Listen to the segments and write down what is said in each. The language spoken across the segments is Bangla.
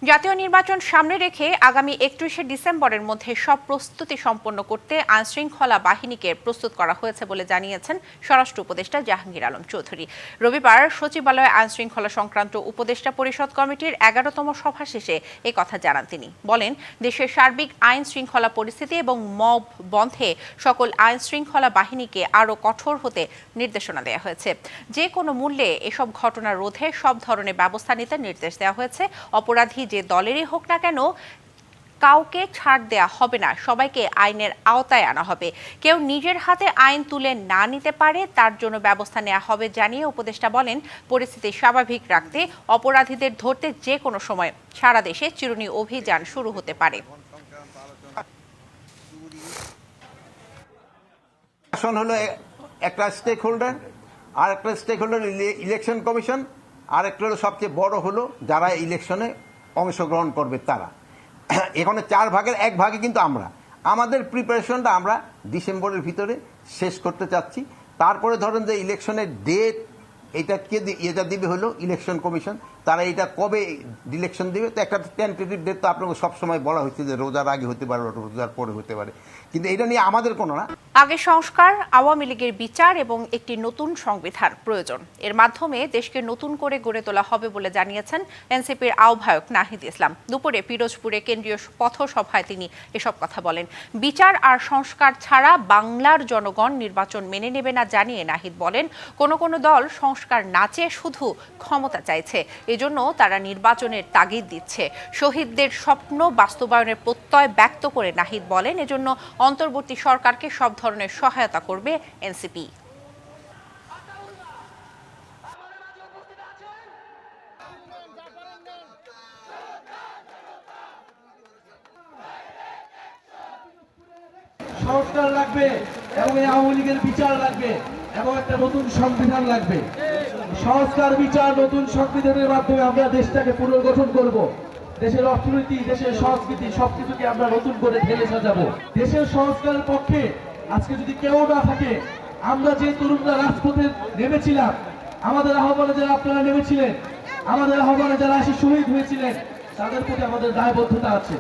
জাতীয় নির্বাচন সামনে রেখে আগামী 31শে ডিসেম্বরের মধ্যে সব প্রস্তুতি সম্পন্ন করতে আইনশৃঙ্খলা বাহিনীকে প্রস্তুত করা হয়েছে বলে জানিয়েছেন স্বরাষ্ট্র উপদেষ্টা জাহাঙ্গীর আলম চৌধুরী। রবিবার সচিবালয়ে আইনশৃঙ্খলা সংক্রান্ত উপদেষ্টা পরিষদ কমিটির 11তম সভা শেষে এ কথা জানান তিনি। বলেন, দেশের সার্বিক আইন শৃঙ্খলা পরিস্থিতি এবং মব বন্ধে সকল আইন শৃঙ্খলা বাহিনীকে আরও কঠোর হতে নির্দেশনা দেওয়া হয়েছে। যে কোনো মূল্যে এসব ঘটনা রোধে সব ধরনের ব্যবস্থা নিতে নির্দেশ দেওয়া হয়েছে। অপরাধী যে দলেরই হোক না কেন কাউকে ছাড় দেয়া হবে না, সবাইকে আইনের আওতায় আনা হবে। কেউ নিজের হাতে আইন তুলে না নিতে পারে তার জন্য ব্যবস্থা নেওয়া হবে জানিয়ে উপদেষ্টা বলেন, পরিস্থিতি স্বাভাবিক রাখতে অপরাধীদের ধরতে যে কোনো সময় সারা দেশে চিরুনি অভিযান শুরু হতে পারে। হলো একটা স্টেক হোল্ডার, আর একটা স্টেক হোল্ডার ইলেকশন কমিশন, আর একটা হলো সবচেয়ে বড় হলো যারা ইলেকশনে অংশগ্রহণ করবে তারা। এখানে 4 ভাগের 1 ভাগে কিন্তু আমাদের প্রিপারেশনটা আমরা ডিসেম্বরের ভিতরে শেষ করতে চাচ্ছি। তারপরে ধরেন যে ইলেকশনের ডেট এটা দিবে হলো ইলেকশন কমিশন, তারা এটা কবে ইলেকশন দিবে তো একটা টেন্টেটিভ ডেট তো আপনাকে সবসময় বলা হচ্ছে যে রোজার আগে হতে পারে, রোজার পরে হতে পারে, কিন্তু এটা নিয়ে আমাদের কোনো না। আগে সংস্কার, আওয়ামী লীগের বিচার এবং একটি নতুন সংবিধান প্রয়োজন। এর মাধ্যমে দেশকে নতুন করে গড়ে তোলা হবে বলে জানিয়েছেন এনসিপির আহ্বায়ক নাহিদ ইসলাম। দুপুরে পিরোজপুরে কেন্দ্রীয় পথসভায় তিনি এসব কথা বলেন। বিচার আর সংস্কার ছাড়া বাংলার জনগণ নির্বাচন মেনে নেবে না জানিয়ে নাহিদ বলেন, কোনো দল সংস্কার না চেয়ে শুধু ক্ষমতা চাইছে, এজন্য তারা নির্বাচনের তাগিদ দিচ্ছে। শহীদদের স্বপ্ন বাস্তবায়নের প্রত্যয় ব্যক্ত করে নাহিদ বলেন, এজন্য অন্তর্বর্তী সরকারকে সব ধরনের সহায়তা করবে এনসিপি। সংস্কার লাগবে এবং এই আওয়ামী লীগের বিচার লাগবে এবং একটা নতুন সংবিধান লাগবে। সংস্কার, বিচার, নতুন সংবিধানের মাধ্যমে আমরা দেশটাকে পুনর্গঠন করব। দেশের অর্থনীতি, দেশের সংস্কৃতি সবকিছুকে আমরা নতুন করে ঢেলে সাজাবো। দেশের সংস্কারের পক্ষে আজকে যদি কেউ না থাকে, আমরা যে তরুণরা রাজপথে নেমেছিলাম, আমাদের আহ্বানে যারা আপনারা নেমেছিলেন, আমাদের আহ্বানে যারা এসে শহীদ হয়েছিলেন, তাদের প্রতি আমাদের দায়বদ্ধতা আছে।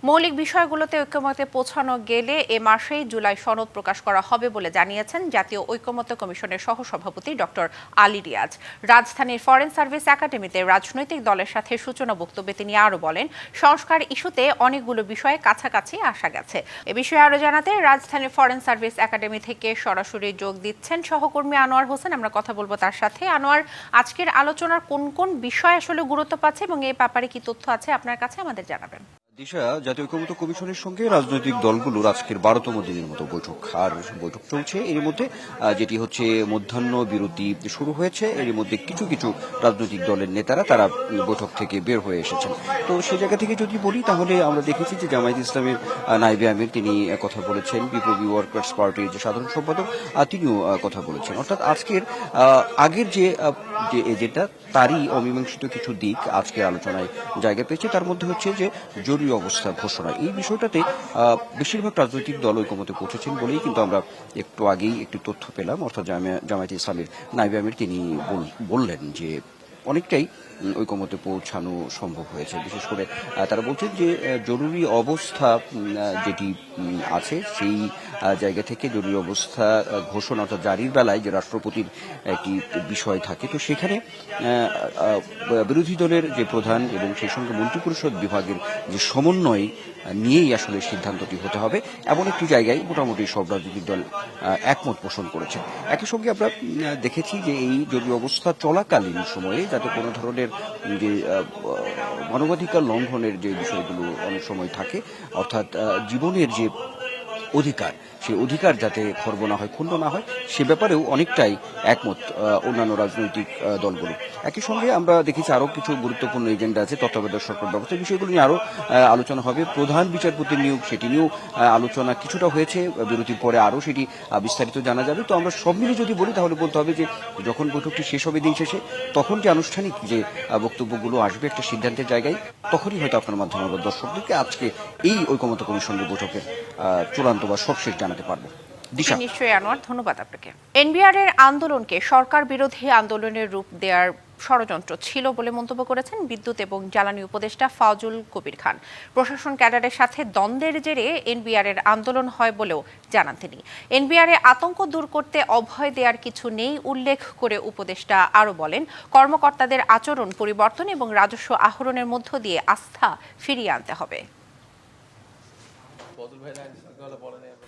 মৌলিক বিষয়গুলোতে ঐক্যমতে পৌঁছানো গেলে এ মাসেই জুলাই সনদ প্রকাশ করা হবে বলে জানিয়েছেন জাতীয় ঐক্যমত্য কমিশনের সহসভাপতি ডক্টর আলী রিয়াজ। রাজধানীর ফরেন সার্ভিস একাডেমিতে রাজনৈতিক দলের সাথে সূচনা বক্তব্যে তিনি আরও বলেন, সংস্কার ইস্যুতে অনেকগুলো বিষয়ে কাছাকাছি আসা গেছে। এ বিষয়ে আরও জানাতে রাজধানীর ফরেন সার্ভিস একাডেমি থেকে সরাসরি যোগ দিচ্ছেন সহকর্মী আনোয়ার হোসেন। আমরা কথা বলবো তার সাথে। আনোয়ার, আজকের আলোচনার কোন কোন বিষয় আসলে গুরুত্ব পাচ্ছে এবং এই ব্যাপারে কি তথ্য আছে আপনার কাছে আমাদের জানাবেন। দিশা, জাতীয় ঐক্যমত্য কমিশনের সঙ্গে রাজনৈতিক দলগুলোর আজকের 12তম দিনের মতো বৈঠক চলছে। এর মধ্যে যেটি হচ্ছে মধ্যাহ্ন বিরতি শুরু হয়েছে। এর মধ্যে কিছু কিছু রাজনৈতিক দলের নেতারা তারা বৈঠক থেকে বের হয়ে এসেছেন। তো সেই জায়গা থেকে যদি বলি তাহলে আমরা দেখেছি যে জামায়াত ইসলামের নায়েবে আমির তিনি কথা বলেছেন, বিপ্লবী ওয়ার্কার্স পার্টির যে সাধারণ সম্পাদক তিনিও কথা বলেছেন। অর্থাৎ আজকের আগের যে এজেন্ডা তারই অমীমাংসিত কিছু দিক আজকের আলোচনায় জায়গা পেয়েছে। তার মধ্যে হচ্ছে যে জরুরি অবস্থা ঘোষণা, এই বিষয়টাতে বেশিরভাগ রাজনৈতিক দল ঐকমত্যে পৌঁছেছেন বলেই কিন্তু আমরা একটু আগেই একটি তথ্য পেলাম। অর্থাৎ জামায়াত ইসলামের নায়েবে আমির তিনি বললেন যে অনেকটাই ঐকমত্যে পৌঁছানো সম্ভব হয়েছে। বিশেষ করে তারা বলছেন যে জরুরি অবস্থা যেটি আছে সেই জায়গা থেকে জরুরি অবস্থা ঘোষণা অর্থাৎ জারির বেলায় যে রাষ্ট্রপতির একটি বিষয় থাকে, তো সেখানে বিরোধী দলের যে প্রধান এবং সেই সঙ্গে মন্ত্রিপরিষদ বিভাগের যে সমন্বয় নিয়েই আসলে সিদ্ধান্তটি হতে হবে, এমন একটি জায়গায় মোটামুটি সব রাজনৈতিক দল একমত পোষণ করেছে। একই সঙ্গে আমরা দেখেছি যে এই জরুরি অবস্থা চলাকালীন সময়ে যাতে কোনো ধরনের যে মানবাধিকার লঙ্ঘনের যে বিষয়গুলো অনেক সময় থাকে, অর্থাৎ জীবনের যে অধিকার, সেই অধিকার যাতে খর্ব না হয়, ক্ষুণ্ণ না হয়, সে ব্যাপারেও অনেকটাই একমত অন্যান্য রাজনৈতিক দলগুলো। একই সঙ্গে আমরা দেখেছি আরও কিছু গুরুত্বপূর্ণ এজেন্ডা আছে। তত্ত্বাবধায়ক সরকার ব্যবস্থা বিষয়গুলো নিয়ে আরও আলোচনা হবে। প্রধান বিচারপতির নিয়োগ, সেটি নিয়েও আলোচনা কিছুটা হয়েছে, বিরতির পরে আরও সেটি বিস্তারিত জানা যাবে। তো আমরা সব মিলে যদি বলি তাহলে বলতে হবে যে যখন বৈঠকটি শেষ হবে দিন শেষে, তখন যে আনুষ্ঠানিক যে বক্তব্যগুলো আসবে একটা সিদ্ধান্তের জায়গায়, তখনই হয়তো আপনার মাধ্যমে আমরা দর্শকদেরকে আজকে এই ঐকমত্য কমিশনের বৈঠকের চূড়ান্ত বা সবশেষ জানাতে পারবো। নিশ্চয়ই আনোয়ার, ধন্যবাদ আপনাকে। এনবিআর এর আন্দোলনকে সরকার বিরোধী আন্দোলনের রূপ দেওয়ার ষড়যন্ত্র ছিল বলে মন্তব্য করেছেন বিদ্যুৎ এবং জ্বালানি উপদেষ্টা ফাউজুল কবির খান। প্রশাসন ক্যাডারের সাথে দ্বন্দ্বের জেরে এনবিআর এর আন্দোলন হয় বলেও জানান তিনি। এনবিআর এ আতঙ্ক দূর করতে অভয় দেওয়ার কিছু নেই উল্লেখ করে উপদেষ্টা আরও বলেন, কর্মকর্তাদের আচরণ পরিবর্তন এবং রাজস্ব আহরণের মধ্য দিয়ে আস্থা ফিরিয়ে আনতে হবে।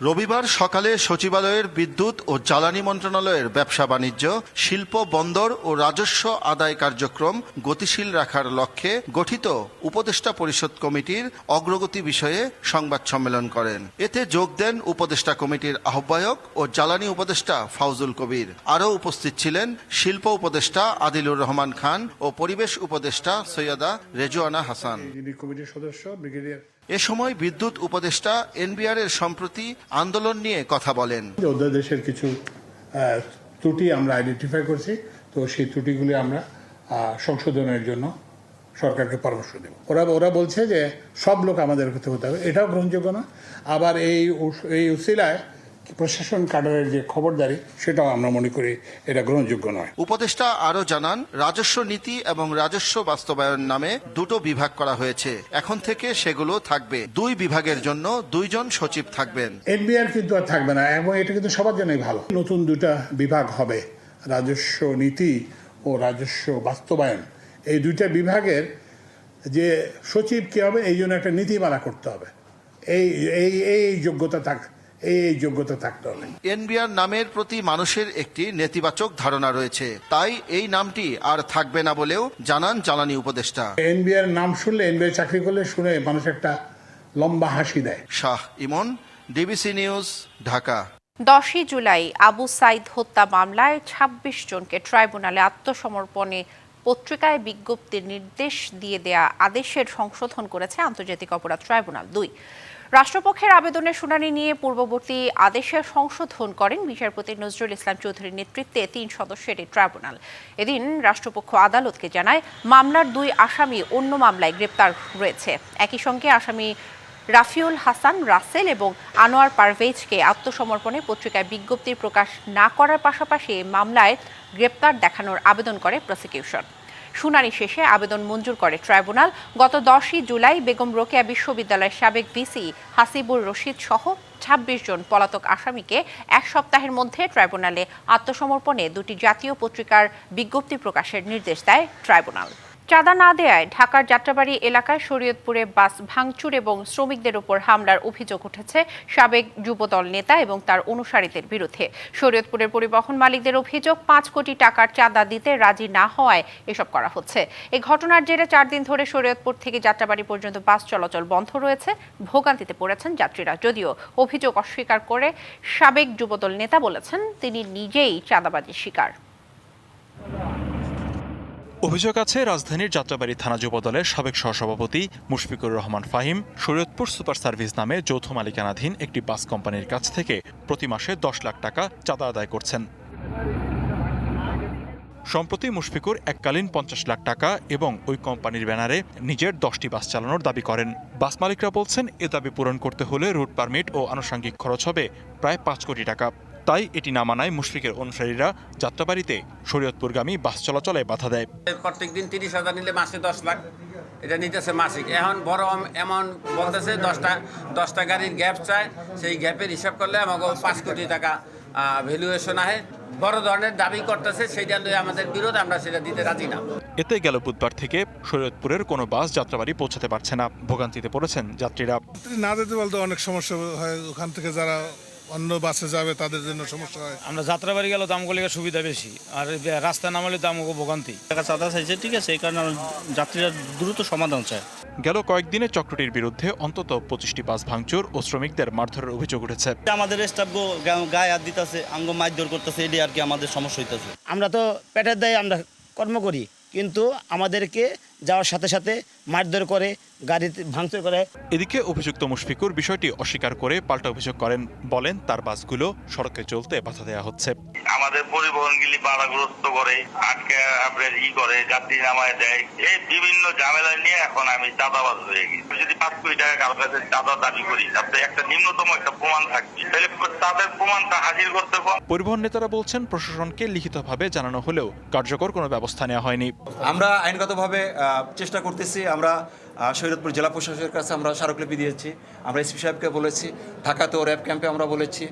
রবিবার সকালে সচিবালয়ের বিদ্যুৎ ও জ্বালানি মন্ত্রণালয়ের ব্যবসা বাণিজ্য, শিল্প, বন্দর ও রাজস্ব আদায় কার্যক্রম গতিশীল রাখার লক্ষ্যে গঠিত উপদেষ্টা পরিষদ কমিটির অগ্রগতি বিষয়ে সংবাদ সম্মেলন করেন। এতে যোগ দেন উপদেষ্টা কমিটির আহ্বায়ক ও জ্বালানি উপদেষ্টা ফাউজুল কবির। আরও উপস্থিত ছিলেন শিল্প উপদেষ্টা আদিলুর রহমান খান ও পরিবেশ উপদেষ্টা সৈয়দা রেজওয়ানা হাসান। কমিটির সদস্য ব্রিগেডিয়ার এ সময় বিদ্যুৎ উপদেষ্টা এনবিআর এর সম্প্রতি আন্দোলন নিয়ে কথা বলেন। অধ্যাদেশের কিছু ত্রুটি আমরা আইডেন্টিফাই করছি, তো সেই ত্রুটিগুলি আমরা সংশোধনের জন্য সরকারকে পরামর্শ দেব। ওরা বলছে যে সব লোক আমাদের হতে হবে, এটাও গ্রহণযোগ্য না। আবার এই উসিলায় প্রশাসন কাডারের যে খবরদারি, সেটাও আমরা মনে করি এটা গ্রহণযোগ্য নয়। উপদেষ্টা আরও জানান, রাজস্ব নীতি এবং রাজস্ব বাস্তবায়ন নামে দুটো বিভাগ করা হয়েছে। এখন থেকে সেগুলো থাকবে। 2 বিভাগের জন্য 2 জন সচিব থাকবেন। এনবিআর কিন্তু আর থাকবে না, এবং এটা কিন্তু সবার জন্যই ভালো। নতুন 2টা বিভাগ হবে, রাজস্ব নীতি ও রাজস্ব বাস্তবায়ন। এই 2টা বিভাগের যে সচিব কি হবে, এই জন্য একটা নীতিমালা করতে হবে। এই যোগ্যতা থাকতে হবে। এনবিআর নামের প্রতি মানুষের একটি নেতিবাচক ধারণা রয়েছে, তাই এই নামটি আর থাকবে না বলেও জানান জ্বালানি উপদেষ্টা। এনবিআর নাম শুনলে, এনবিআর চাকরি করলে শুনে মানুষ একটা লম্বা হাসি দেয়। শাহ ইমন, ডিবিসি নিউজ, ঢাকা। 10 জুলাই আবু সাইদ হত্যা মামলায় 26 জনকে ট্রাইব্যুনালে আত্মসমর্পণে পত্রিকায় বিজ্ঞপ্তির নির্দেশ দিয়ে দেয়া আদেশের সংশোধন করেছে আন্তর্জাতিক অপরাধ ট্রাইব্যুনাল 2। রাষ্ট্রপক্ষের আবেদনের শুনানি নিয়ে পূর্ববর্তী আদেশের সংশোধন করেন বিচারপতি নজরুল ইসলাম চৌধুরীর নেতৃত্বে 3 সদস্যের এই ট্রাইব্যুনাল। এদিন রাষ্ট্রপক্ষ আদালতকে জানায়, মামলার 2 আসামি অন্য মামলায় গ্রেপ্তার রয়েছে। একই সঙ্গে আসামি রাফিউল হাসান রাসেল এবং আনোয়ার পারভেজকে আত্মসমর্পণে পত্রিকায় বিজ্ঞপ্তি প্রকাশ না করার পাশাপাশি মামলায় গ্রেপ্তার দেখানোর আবেদন করে প্রসিকিউশন। শুনানি শেষে আবেদন মঞ্জুর করে ট্রাইব্যুনাল। গত 10 জুলাই বেগম রোকেয়া বিশ্ববিদ্যালয়ের সাবেক ভিসি হাসিবুর রশিদ সহ 26 জন পলাতক আসামিকে 1 সপ্তাহের মধ্যে ট্রাইব্যুনালে আত্মসমর্পণে 2টি জাতীয় পত্রিকার বিজ্ঞপ্তি প্রকাশের নির্দেশ দেয় ট্রাইব্যুনাল। চাঁদা না দেয়ায় ঢাকার যাত্রাবাড়ী এলাকায় শরীয়তপুরে বাস ভাঙচুর এবং শ্রমিকদের উপর হামলার অভিযোগ উঠেছে সাবেক যুবদল নেতা এবং তার অনুসারীদের বিরুদ্ধে। শরীয়তপুরের পরিবহন মালিকদের অভিযোগ, 5 কোটি টাকার চাঁদা দিতে রাজি না হওয়ায় এসব করা হচ্ছে। এই ঘটনার জেরে 4 দিন ধরে শরীয়তপুর থেকে যাত্রাবাড়ী পর্যন্ত বাস চলাচল বন্ধ রয়েছে। ভোগান্তিতে পড়েছেন যাত্রীরা। যদিও অভিযোগ অস্বীকার করে সাবেক যুবদল নেতা বলেছেন, তিনি নিজেই চাঁদাবাজির শিকার। অভিযোগ আছে রাজধানীর যাত্রাবাড়ী থানা যুবদলের সাবেক সহসভাপতি মুশফিকুর রহমান ফাহিম শরীয়তপুর সুপার সার্ভিস নামে যৌথ মালিকানাধীন একটি বাস কোম্পানির কাছ থেকে প্রতি মাসে 10 লাখ টাকা চাঁদা আদায় করছেন। সম্প্রতি মুশফিকুর এককালীন 50 লাখ টাকা এবং ওই কোম্পানির ব্যানারে নিজের 10টি বাস চালানোর দাবি করেন। বাস মালিকরা বলছেন, এ দাবি পূরণ করতে হলে রুট পারমিট ও আনুষঙ্গিক খরচ হবে প্রায় 5 কোটি টাকা। তাই এটি না মানায় মুশফিকের অনুসারীরা যাত্রাবাড়িতে শরীয়তপুরগামী বাস চলাচলে বাধা দেয়। প্রত্যেক দিন 30,000 নিলে মাসে 10 লাখ এটা নিতেছে মাসিক। এখন বড় অ্যামাউন্ট বলতেছে 10টা গাড়ির গ্যাপ চায়, সেই গ্যাপের হিসাব করলে আমাকে 5 কোটি টাকা ভ্যালুয়েশন আহে। বড় ধরনের দাবি করতেছে, সেইটা আমাদের বিরোধ, আমরা সেটা দিতে রাজি না। এতে গেল বুধবার থেকে শরীয়তপুরের কোনো বাস যাত্রাবাড়ি পৌঁছাতে পারছে না। ভোগান্তিতে পড়েছেন যাত্রীরা। না দিতে বলতে অনেক সমস্যা হয়, ওখান থেকে যারা অন্য বাসে যাবে তাদের জন্য সমস্যা হয়। আমরা যাত্রাবাড়ি গেলে দামগুলিকে সুবিধা বেশি, আর রাস্তা নামালে দামও ভোগান্তি। টাকা চাঁদা চাইছে, ঠিক আছে, এই কারণে যাত্রীরা দ্রুত সমাধান চায়। গেল কয়েকদিনে চক্রটির বিরুদ্ধে অন্তত 25টি বাস ভাঙচুর ও শ্রমিকদের মারধরের অভিযোগ উঠেছে। আমাদের স্টাফ গায়ে হাত দিতেছে, আঙ্গ মারধর করতেছে, এটি আর কি আমাদের সমস্যা হইতেছে। আমরা তো পেটের দায়ে আমরা কর্ম করি, কিন্তু আমাদেরকে যাওয়ার সাথে সাথে মারধর করে, গাড়িতে ভাঙচুর করে। এদিকে অভিযুক্ত মুশফিকুর বিষয়টি অস্বীকার করে পাল্টা অভিযোগ করেন, বলেন তার বাসগুলো সড়কে চলতে বাধা দেওয়া হচ্ছে। আমাদের পরিবহনগুলি বাধাগ্রস্ত করে, আটকে আপনার করে যাত্রী নামায় দেয়, এই বিভিন্ন ঝামেলা নিয়ে এখন আমি চাঁদাবাজ হয়ে গেছি। যদি 5 কোটি টাকা কারো কাছে চাঁদা দাবি করি, তাতে একটা নিম্নতম একটা প্রমাণ থাকবে, তাহলে তাদের প্রমাণটা হাজির করতে হবে। পরিবহন নেতারা বলছেন প্রশাসনকে লিখিতভাবে জানানো হলেও কার্যকর কোনো ব্যবস্থা নেওয়া হয়নি। আমরা আইনগতভাবে চেষ্টা করতেছি। আমরা শরীয়তপুর জেলা প্রশাসনের কাছে আমরা স্মারকলিপি দিয়েছি, আমরা এসপি সাহেবকে বলেছি, ঢাকাতেও র্যাব ক্যাম্পে আমরা বলেছি,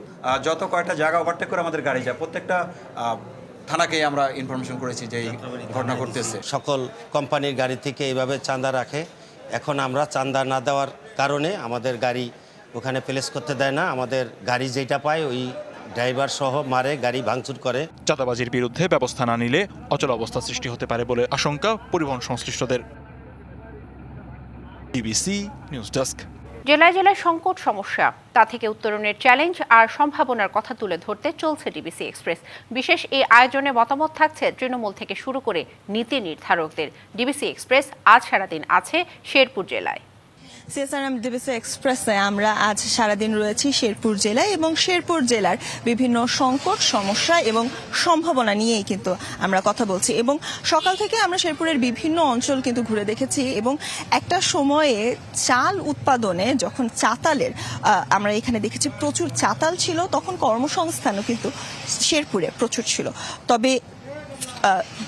যত কয়েকটা জায়গা ওভারটেক করে আমাদের গাড়ি যায় প্রত্যেকটা থানাকেই আমরা ইনফরমেশন করেছি যে এই ঘটনা ঘটতেছে। সকল কোম্পানির গাড়ি থেকে এইভাবে চাঁদা রাখে। এখন আমরা চাঁদা না দেওয়ার কারণে আমাদের গাড়ি ওখানে প্লেস করতে দেয় না। আমাদের গাড়ি যেটা পায় ওই ড্রাইভার সহ মারে, গাড়ি ভাঙচুর করে। চাঁদাবাজির বিরুদ্ধে ব্যবস্থা না নিলে অচল অবস্থা সৃষ্টি হতে পারে বলে আশঙ্কা পরিবহন সংশ্লিষ্টদের। DBC news desk. জেলায় জেলায় সংকট সমস্যা, তা থেকে উত্তরণের চ্যালেঞ্জ আর সম্ভাবনার কথা তুলে ধরতে চলছে ডিবিসি এক্সপ্রেস। বিশেষ এই আয়োজনে মতামত থাকছে তৃণমূল থেকে শুরু করে নীতি নির্ধারকদের। ডিবিসি এক্সপ্রেস আজ সারাদিন আছে শেরপুর জেলায়। সিএসআরএম ডিবিসি এক্সপ্রেসে আমরা আজ সারাদিন রয়েছি শেরপুর জেলায় এবং শেরপুর জেলার বিভিন্ন সংকট সমস্যা এবং সম্ভাবনা নিয়েই কিন্তু আমরা কথা বলছি। এবং সকাল থেকে আমরা শেরপুরের বিভিন্ন অঞ্চল কিন্তু ঘুরে দেখেছি এবং একটা সময়ে চাল উৎপাদনে যখন চাতালের আমরা এখানে দেখেছি প্রচুর চাতাল ছিল, তখন কর্মসংস্থানও কিন্তু শেরপুরে প্রচুর ছিল। তবে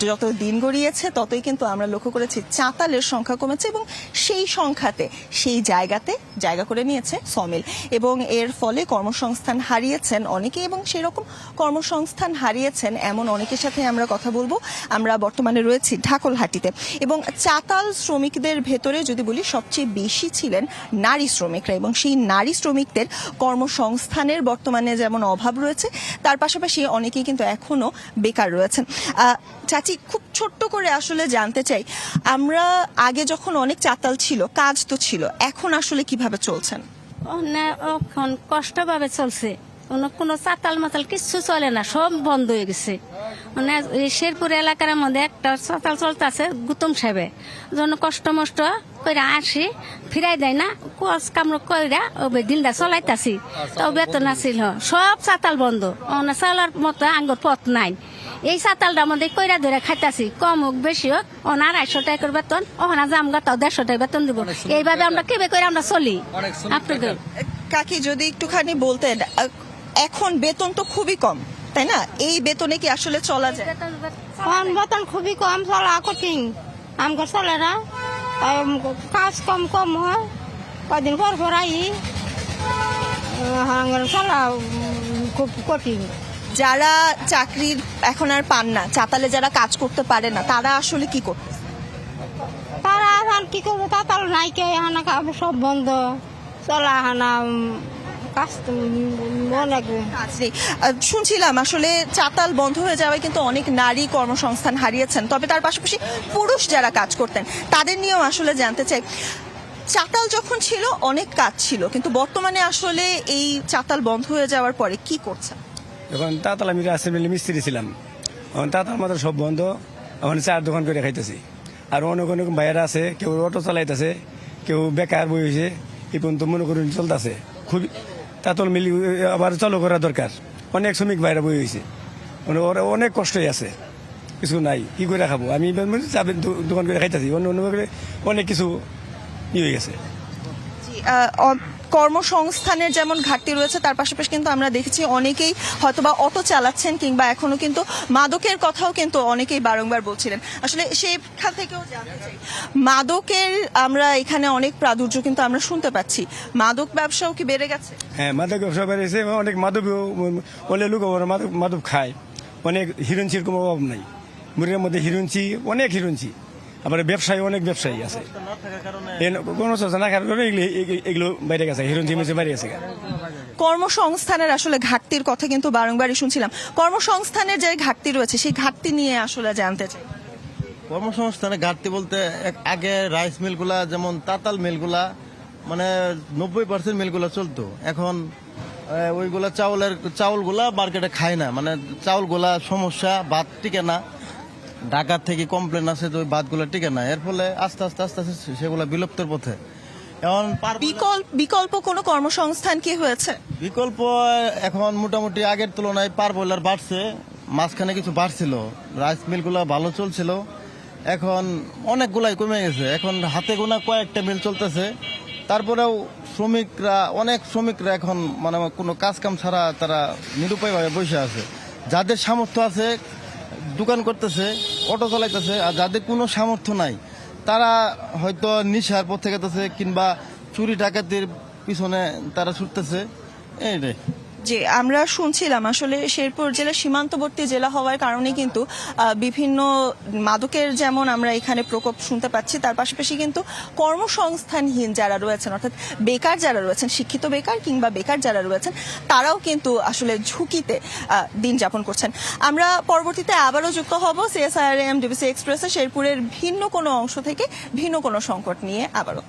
যত দিন গড়িয়েছে ততই কিন্তু আমরা লক্ষ্য করেছি চাতালের সংখ্যা কমেছে এবং সেই সংখ্যাতে সেই জায়গাতে জায়গা করে নিয়েছে সমিল এবং এর ফলে কর্মসংস্থান হারিয়েছেন অনেকে এবং সেরকম কর্মসংস্থান হারিয়েছেন এমন অনেকের সাথে আমরা কথা বলবো। আমরা বর্তমানে রয়েছি ঢাকলহাটিতে এবং চাতাল শ্রমিকদের ভেতরে যদি বলি সবচেয়ে বেশি ছিলেন নারী শ্রমিকরা এবং সেই নারী শ্রমিকদের কর্মসংস্থানের বর্তমানে যেমন অভাব রয়েছে তার পাশাপাশি অনেকেই কিন্তু এখনো বেকার রয়েছেন। চাচি, খুব ছোট্ট করে আসলে জানতে চাই, আমরা আগে যখন অনেক চাতাল ছিল, কাজ তো ছিল, এখন আসলে কিভাবে চলছেন? এখন কষ্টভাবে চলছে, কোনো চাতাল মাতাল কিছু চলে না, সব বন্ধ হয়ে গেছে। মানে শেরপুর এলাকার মধ্যে একটা চাতাল চলতেছে গুতম সাহেবে, যখন কষ্ট মষ্ট করে আসি ফিরাই দেয় না, কাজ কামড় কইরা ওই দিনটা চলাইতাছি, তাও বেতন আসিল, সব চাতাল বন্ধ, চলার মতো আঙ্গুর পথ নাই। এই চাতালটা আমাদের কইরা ধরে খাইতাছি, কম হোক বেশি হোক, 250 টাকার বেতন, ওখানে জামগা তাও 150 টাকা বেতন দিব। এইভাবে আমরা কেবে করে আমরা চলি। আপনাদের কাকি যদি একটুখানি বলতেন, এখন বেতন তো খুবই কম, তাই না? এই বেতনে কি আসলে চলা যায়? বেতন খুবই কম, চলা কঠিন, আমার চলে না, কাজ কম কম হয়, কদিন পর পর আই, চলা খুব কঠিন। যারা চাকরির এখন আর পান না, চাতালে যারা কাজ করতে পারে না, তারা আসলে কি করবে? তারা এখন কি করবে, চাতাল নাই কে, হানা সব বন্ধ, চলা হানা কাজ অনেক কাজ নেই। শুনছিলাম আসলে চাতাল বন্ধ হয়ে যাওয়ায় কিন্তু অনেক নারী কর্মসংস্থান হারিয়েছেন, তবে তার পাশাপাশি পুরুষ যারা কাজ করতেন তাদের নিয়েও আসলে জানতে চাই। চাতাল যখন ছিল অনেক কাজ ছিল, কিন্তু বর্তমানে আসলে এই চাতাল বন্ধ হয়ে যাওয়ার পরে কি করছেন? এখন তাতাল আমি রাস্তায় মিস্ত্রি ছিলাম, এখন তাতাল আমাদের সব বন্ধ, এখন চার দোকান করে খাইতেছি। আর অনেক অনেক ভাইয়েরা আছে, কেউ অটো চালাইতেছে, কেউ বেকার বই হয়েছে, এই পর্যন্ত মনে করুন চলতেছে। খুবই তাতাল মিলি আবার চালু করা দরকার। অনেক শ্রমিক ভাইরা বই হয়েছে, অনেক কষ্টই আছে, কিছু নাই, কি করে খাবো? আমি দোকান করে খাইতেছি, অন্য অনেক কিছু ই হয়ে গেছে। কর্মসংস্থানের যেমন ঘাটতি রয়েছে, তার পাশাপাশি কিন্তু আমরা দেখেছি অনেকেই হয়তোবা অটো চালাচ্ছেন কিংবা এখনো কিন্তু মাদকের কথাও কিন্তু অনেকেই বারংবার বলছিলেন। আসলে সেখান থেকেও জানতে চাই, মাদকের আমরা এখানে অনেক প্রাদুর্য কিন্তু আমরা শুনতে পাচ্ছি, মাদক ব্যবসাও কি বেড়ে গেছে? হ্যাঁ, মাদক ব্যবসা বেড়েছে, অনেক মাদক অনেক লোক মাদক খায়, অনেক হিরোইনচির কোনো অভাব নাই, মুড়ির মধ্যে হিরোইনচি, অনেক হিরোইনচি, আবার ব্যবসায়ী অনেক ব্যবসায়ী আছে, কোনো না কারণে এগুলো বাইরে গেছে, হিরোইনচি বাইরে গেছে। কর্মসংস্থানের আসলে ঘাটতির কথা কিন্তু বারংবারই শুনছিলাম, কর্মসংস্থানের যে ঘাটতি রয়েছে সেই ঘাটতি নিয়ে আসলে জানতে চাই। কর্মসংস্থানের ঘাটতি বলতে আগে রাইস মিলগুলা যেমন তাতাল মিলগুলা মানে 90% মিলগুলা চলতো, এখন ওইগুলা চাউলগুলা মার্কেটে খায় না, মানে চাউলগুলা সমস্যা, ভাত টিকে না, ঢাকার থেকে কমপ্লেন আছে যে ওই বাঁধগুলো টিকে না, এর ফলে আস্তে আস্তে আস্তে আস্তে সেগুলো বিলুপ্তের পথে। এখন বিকল্প কোনো কর্মসংস্থান কি হয়েছে? বিকল্প এখন মোটামুটি আগের তুলনায় পার বয়লার বাড়ছে, মাঝখানে কিছু বাড়ছিল, রাইস মিলগুলো ভালো চলছিল, এখন অনেকগুলাই কমে গেছে, এখন হাতে গোনা কয়েকটা মিল চলতেছে। তারপরেও অনেক শ্রমিকরা এখন মানে কোনো কাজ কাম ছাড়া তারা নিরুপায়ভাবে বসে আছে। যাদের সামর্থ্য আছে দোকান করতেছে, অটো চালাইতেছে, আর যাদের কোনো সামর্থ্য নাই তারা হয়তো নিশার পথে গেতেছে কিংবা চুরি ডাকাতির পিছনে তারা ছুটতেছে। এইটাই যে আমরা শুনছিলাম আসলে শেরপুর জেলা সীমান্তবর্তী জেলা হওয়ার কারণে কিন্তু বিভিন্ন মাদকের যেমন আমরা এখানে প্রকোপ শুনতে পাচ্ছি, তার পাশাপাশি কিন্তু কর্মসংস্থানহীন যারা রয়েছেন, অর্থাৎ বেকার যারা রয়েছেন, শিক্ষিত বেকার কিংবা বেকার যারা রয়েছেন, তারাও কিন্তু আসলে ঝুঁকিতে দিন যাপন করছেন। আমরা পরবর্তীতে আবারও যুক্ত হব CSIRM DBC এক্সপ্রেসে শেরপুরের ভিন্ন কোনো অংশ থেকে ভিন্ন কোনো সংকট নিয়ে আবারও।